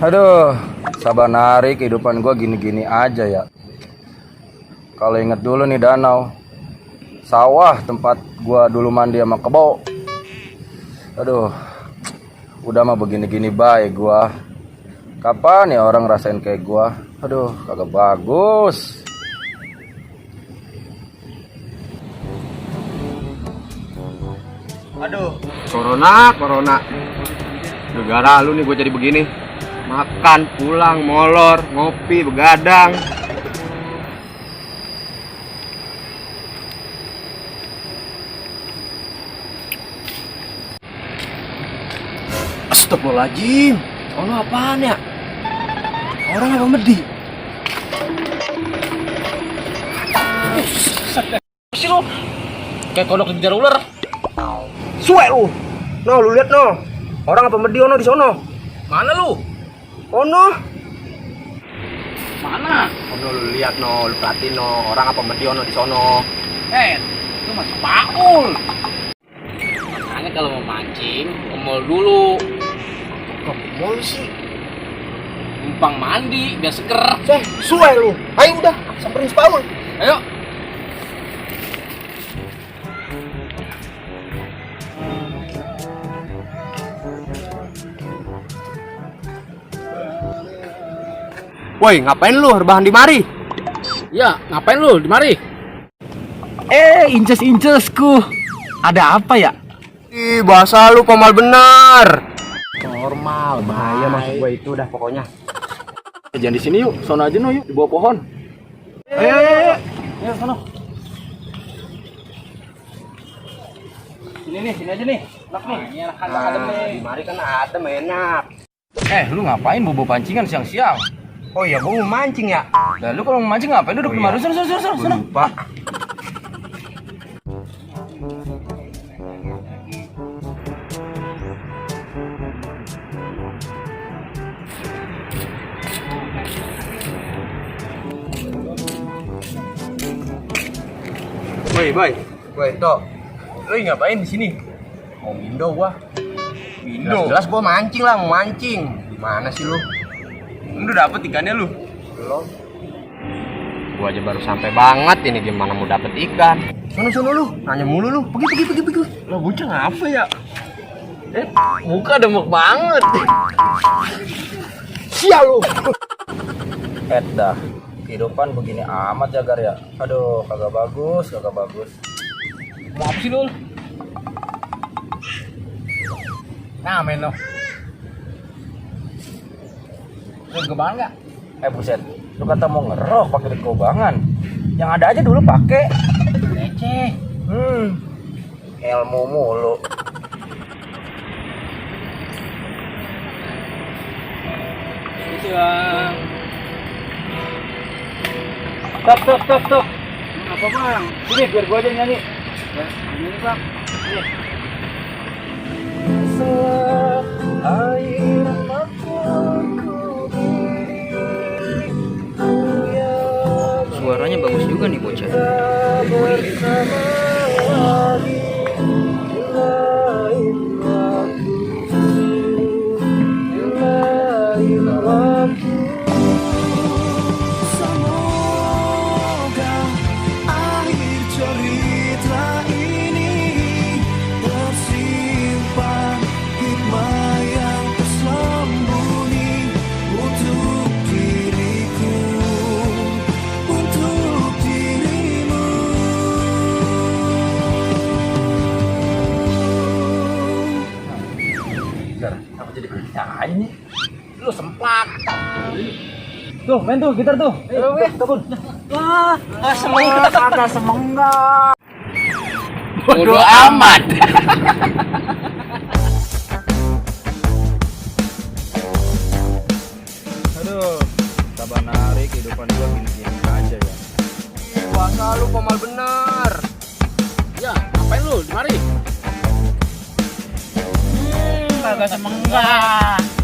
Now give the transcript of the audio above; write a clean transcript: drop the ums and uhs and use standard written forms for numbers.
Aduh, sabanari kehidupan gua gini-gini aja ya. Kalau inget dulu nih danau, sawah tempat gua dulu mandi sama kebo. Aduh, udah mah begini-gini baik gua. Kapan ya orang rasain kayak gua? Aduh, kagak bagus. Aduh, corona. Negara lu nih gue jadi begini. Makan, pulang, molor, ngopi, begadang. Astagfirullahaladzim. Ono apaan ya? Orang apa medi? Sih lu kayak kodok dikejar ular. Suwe lu. No, lu lihat no. Orang apa medi ono di sono? Mana lu? Ono. Mana? Ono lu lihat no, lu perhatiin no. Orang apa medi ono di sono? Itu masih Paul. Makanya kalau mau mancing, ke mall dulu. Kok mau sih? Numpang mandi, biar seger. Suwe lu. Ayo udah, samperin si Paul. Ayo. Woi, ngapain lu rebahan di mari? Ya, ngapain lu di mari? Inces-incesku. Ada apa ya? Ih, bahasa lu formal benar. Normal, bahaya maksud gue itu dah pokoknya. Jangan di sini yuk, sono aja no yuk, di bawah pohon. Ayo. Ayo sono. Sini aja nih. Enak nih. Adem nih. Di mari kan adem enak. Lu ngapain bobo pancingan siang-siang? Oh iya, gua mau mancing ya. Nah, lu kalau mau mancing ngapain? Duduk di mari. Sono. Gua lupa. Boy, toh. Lu ngapain di sini? Mau mindo gua. Jelas gua mancing lah, mau mancing. Gimana sih lu? Lu udah dapet ikannya lu? Belum. Gua aja baru sampai banget ini gimana mau dapet ikan. Sono lu, nanya mulu lu. Pergi. Lah bocah ngapa ya? Muka demuk banget. Sial lu. Dah, kehidupan begini amat ya Gar ya. Aduh, kagak bagus. Mau apa sih lu? Nah, men lo. Lu kebangan nggak? Buset, lu kata mau ngerok pakai duit kobangan. Yang ada aja dulu pakai. Receh. Ilmu mulu. Itu bang. Stop. Apa bang? Sini biar gua aja nyanyi. Ya, ini bang. Ini. Air Suaranya bagus juga nih bocah. Semoga akhir cerita ini tersimpan hikmah yang tersembunyi untuk diriku, untuk dirimu. Gar, apa jadi nyanyi? Lu semplak. Tuh, main tuh gitar tuh. Kabur. Semenggak. Bodoh amat. Aduh, sabanari kehidupan gua gini-gini aja ya. Bahasa lu formal benar. Ya, ngapain lu di mari? Kagak semenggak.